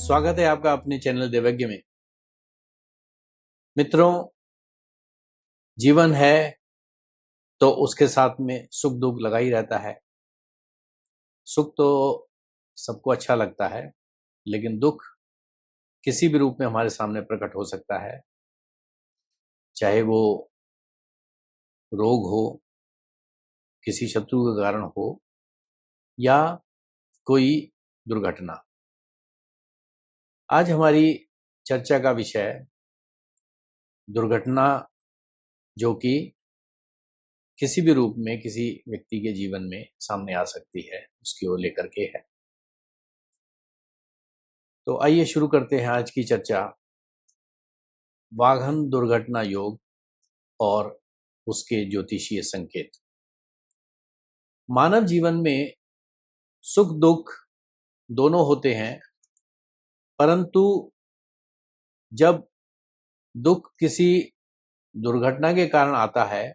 स्वागत है आपका अपने चैनल देवज्ञ में। मित्रों, जीवन है तो उसके साथ में सुख दुख लगा ही रहता है। सुख तो सबको अच्छा लगता है, लेकिन दुख किसी भी रूप में हमारे सामने प्रकट हो सकता है, चाहे वो रोग हो, किसी शत्रु के कारण हो या कोई दुर्घटना। आज हमारी चर्चा का विषय दुर्घटना, जो कि किसी भी रूप में किसी व्यक्ति के जीवन में सामने आ सकती है, उसकी ओर लेकर के है। तो आइए शुरू करते हैं आज की चर्चा, वाहन दुर्घटना योग और उसके ज्योतिषीय संकेत। मानव जीवन में सुख दुख दोनों होते हैं, परंतु जब दुख किसी दुर्घटना के कारण आता है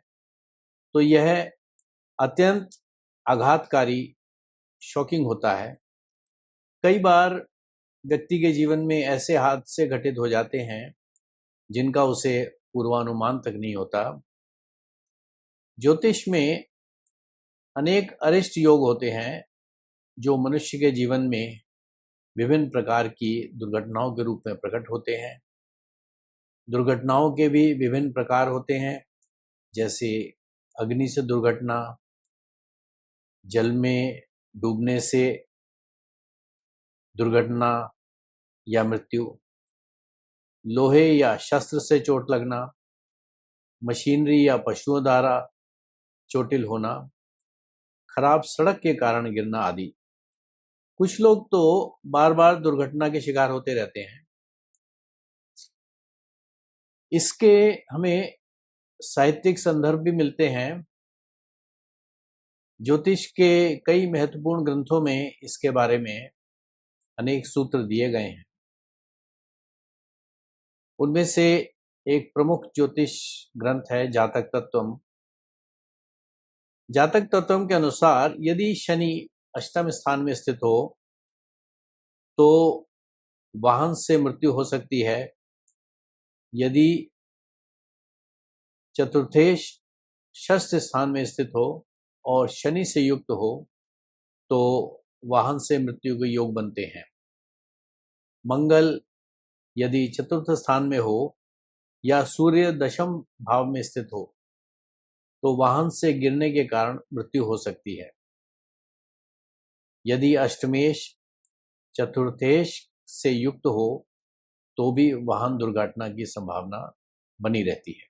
तो यह अत्यंत आघातकारी, शॉकिंग होता है। कई बार व्यक्ति के जीवन में ऐसे हादसे घटित हो जाते हैं जिनका उसे पूर्वानुमान तक नहीं होता। ज्योतिष में अनेक अरिष्ट योग होते हैं जो मनुष्य के जीवन में विभिन्न प्रकार की दुर्घटनाओं के रूप में प्रकट होते हैं। दुर्घटनाओं के भी विभिन्न प्रकार होते हैं, जैसे अग्नि से दुर्घटना, जल में डूबने से दुर्घटना या मृत्यु, लोहे या शस्त्र से चोट लगना, मशीनरी या पशुओं द्वारा चोटिल होना, खराब सड़क के कारण गिरना आदि। कुछ लोग तो बार बार दुर्घटना के शिकार होते रहते हैं। इसके हमें साहित्यिक संदर्भ भी मिलते हैं। ज्योतिष के कई महत्वपूर्ण ग्रंथों में इसके बारे में अनेक सूत्र दिए गए हैं। उनमें से एक प्रमुख ज्योतिष ग्रंथ है जातक तत्वम। जातक तत्वम के अनुसार यदि शनि अष्टम स्थान में स्थित हो तो वाहन से मृत्यु हो सकती है। यदि चतुर्थेश षष्ठ स्थान में स्थित हो और शनि से युक्त हो तो वाहन से मृत्यु के योग बनते हैं। मंगल यदि चतुर्थ स्थान में हो या सूर्य दशम भाव में स्थित हो तो वाहन से गिरने के कारण मृत्यु हो सकती है। यदि अष्टमेश चतुर्थेश से युक्त हो तो भी वाहन दुर्घटना की संभावना बनी रहती है।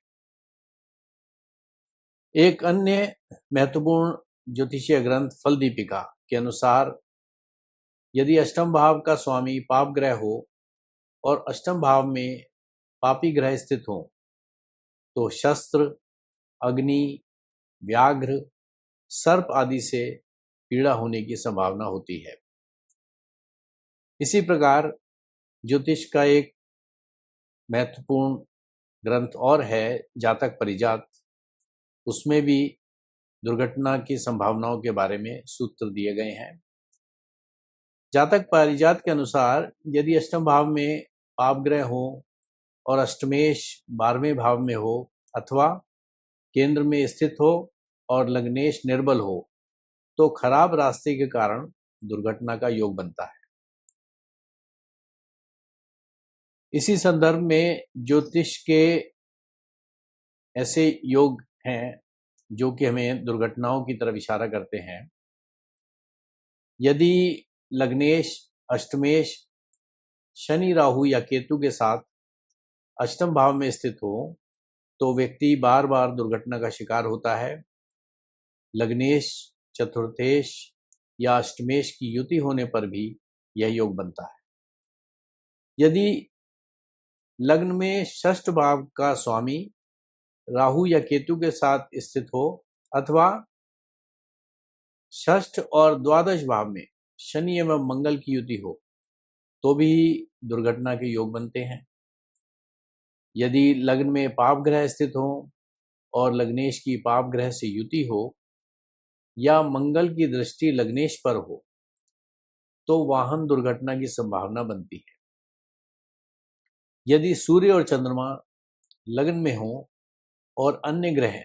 एक अन्य महत्वपूर्ण ज्योतिषीय ग्रंथ फल दीपिका के अनुसार यदि अष्टम भाव का स्वामी पाप ग्रह हो और अष्टम भाव में पापी ग्रह स्थित हो तो शस्त्र, अग्नि, व्याघ्र, सर्प आदि से पीड़ा होने की संभावना होती है। इसी प्रकार ज्योतिष का एक महत्वपूर्ण ग्रंथ और है जातक परिजात। उसमें भी दुर्घटना की संभावनाओं के बारे में सूत्र दिए गए हैं। जातक परिजात के अनुसार यदि अष्टम भाव में पाप ग्रह हो और अष्टमेश 12वें भाव में हो अथवा केंद्र में स्थित हो और लग्नेश निर्बल हो तो खराब रास्ते के कारण दुर्घटना का योग बनता है। इसी संदर्भ में ज्योतिष के ऐसे योग हैं जो कि हमें दुर्घटनाओं की तरफ इशारा करते हैं। यदि लग्नेश, अष्टमेश शनि, राहु या केतु के साथ अष्टम भाव में स्थित हो तो व्यक्ति बार बार दुर्घटना का शिकार होता है। लग्नेश, चतुर्थेश या अष्टमेश की युति होने पर भी यह योग बनता है। यदि लग्न में षष्ठ भाव का स्वामी राहु या केतु के साथ स्थित हो अथवा षष्ठ और द्वादश भाव में शनि एवं मंगल की युति हो तो भी दुर्घटना के योग बनते हैं। यदि लग्न में पाप ग्रह स्थित हो और लग्नेश की पाप ग्रह से युति हो या मंगल की दृष्टि लग्नेश पर हो तो वाहन दुर्घटना की संभावना बनती है। यदि सूर्य और चंद्रमा लग्न में हो और अन्य ग्रह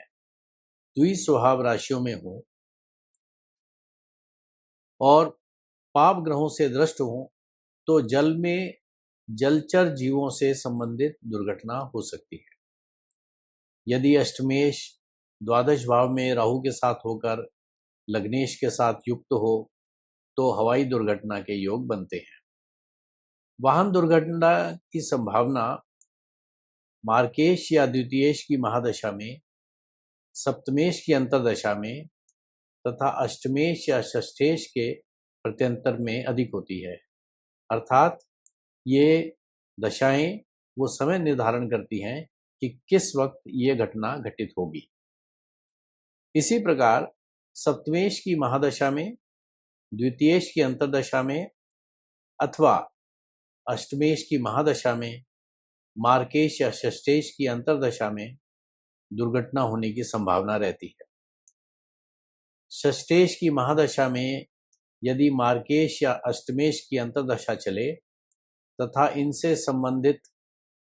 द्विस्वभाव राशियों में हो और पाप ग्रहों से दृष्ट हो तो जल में जलचर जीवों से संबंधित दुर्घटना हो सकती है। यदि अष्टमेश द्वादश भाव में राहु के साथ होकर लग्नेश के साथ युक्त हो तो हवाई दुर्घटना के योग बनते हैं। वाहन दुर्घटना की संभावना मार्केश या द्वितीयेश की महादशा में, सप्तमेश की अंतरदशा में तथा अष्टमेश या षष्ठेश के प्रत्यंतर में अधिक होती है। अर्थात ये दशाएं वो समय निर्धारण करती हैं कि किस वक्त ये घटना घटित होगी। इसी प्रकार सप्तमेश की महादशा में, द्वितीयेश की अंतरदशा में अथवा अष्टमेश की महादशा में, मार्केश या षष्ठेश की अंतरदशा में दुर्घटना होने की संभावना रहती है। षष्ठेश की महादशा में यदि मार्केश या अष्टमेश की अंतरदशा चले तथा इनसे संबंधित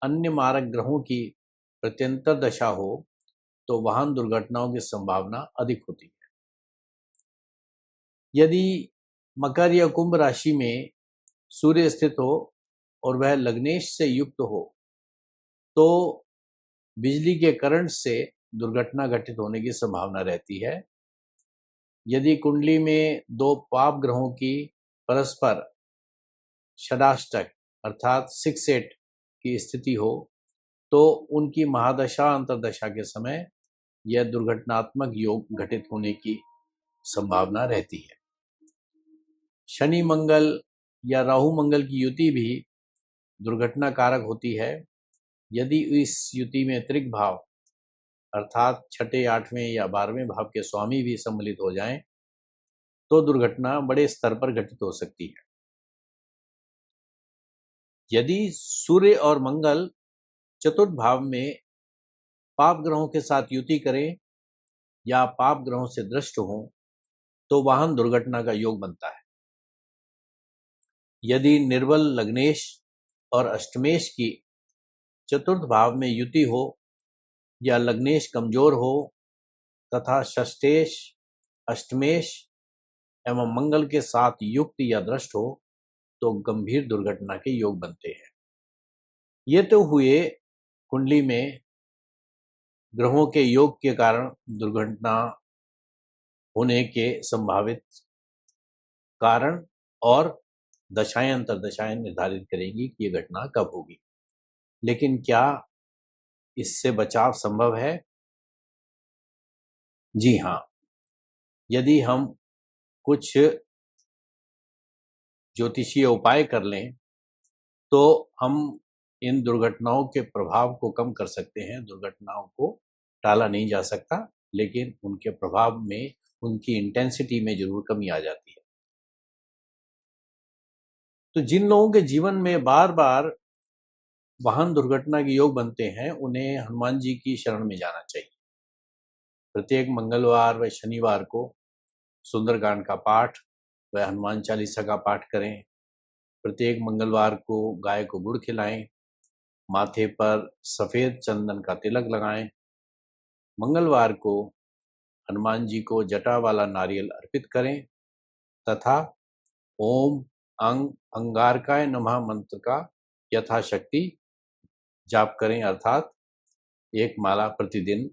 अन्य मारक ग्रहों की प्रत्यंतर दशा हो तो वाहन दुर्घटनाओं की संभावना अधिक होती है। यदि मकर या कुंभ राशि में सूर्य स्थित हो और वह लग्नेश से युक्त हो तो बिजली के करंट से दुर्घटना घटित होने की संभावना रहती है। यदि कुंडली में दो पाप ग्रहों की परस्पर षडाष्टक अर्थात 6-8 की स्थिति हो तो उनकी महादशा अंतरदशा के समय यह दुर्घटनात्मक योग घटित होने की संभावना रहती है। शनि मंगल या राहु मंगल की युति भी दुर्घटना कारक होती है। यदि इस युति में त्रिक भाव अर्थात छठे, 8वें या 12वें भाव के स्वामी भी सम्मिलित हो जाएं तो दुर्घटना बड़े स्तर पर घटित हो सकती है। यदि सूर्य और मंगल चतुर्थ भाव में पाप ग्रहों के साथ युति करें या पाप ग्रहों से दृष्ट हों तो वाहन दुर्घटना का योग बनता है। यदि निर्बल लग्नेश और अष्टमेश की चतुर्थ भाव में युति हो या लग्नेश कमजोर हो तथा षष्ठेश, अष्टमेश एवं मंगल के साथ युक्त या दृष्ट हो तो गंभीर दुर्घटना के योग बनते हैं। ये तो हुए कुंडली में ग्रहों के योग के कारण दुर्घटना होने के संभावित कारण और दशाएं अंतरदशाएं निर्धारित करेंगी कि ये घटना कब होगी। लेकिन क्या इससे बचाव संभव है? जी हाँ, यदि हम कुछ ज्योतिषीय उपाय कर लें तो हम इन दुर्घटनाओं के प्रभाव को कम कर सकते हैं। दुर्घटनाओं को टाला नहीं जा सकता, लेकिन उनके प्रभाव में, उनकी इंटेंसिटी में जरूर कमी आ जाती है। तो जिन लोगों के जीवन में बार बार वाहन दुर्घटना के योग बनते हैं उन्हें हनुमान जी की शरण में जाना चाहिए। प्रत्येक मंगलवार व शनिवार को सुंदरकांड का पाठ व हनुमान चालीसा का पाठ करें। प्रत्येक मंगलवार को गाय को गुड़ खिलाएं, माथे पर सफेद चंदन का तिलक लगाएं। मंगलवार को हनुमान जी को जटा वाला नारियल अर्पित करें तथा ओम अंगारकाय नमः मंत्र का यथाशक्ति जाप करें। अर्थात एक माला प्रतिदिन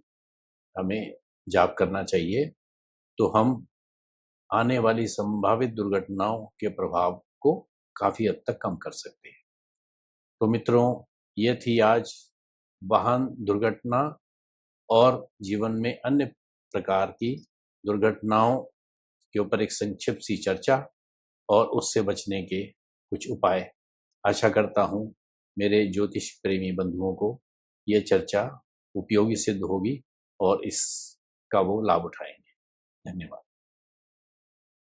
हमें जाप करना चाहिए तो हम आने वाली संभावित दुर्घटनाओं के प्रभाव को काफी हद तक कम कर सकते हैं। तो मित्रों, ये थी आज वाहन दुर्घटना और जीवन में अन्य प्रकार की दुर्घटनाओं के ऊपर एक संक्षिप्त सी चर्चा और उससे बचने के कुछ उपाय। आशा करता हूँ मेरे ज्योतिष प्रेमी बंधुओं को ये चर्चा उपयोगी सिद्ध होगी और इसका वो लाभ उठाएंगे। धन्यवाद।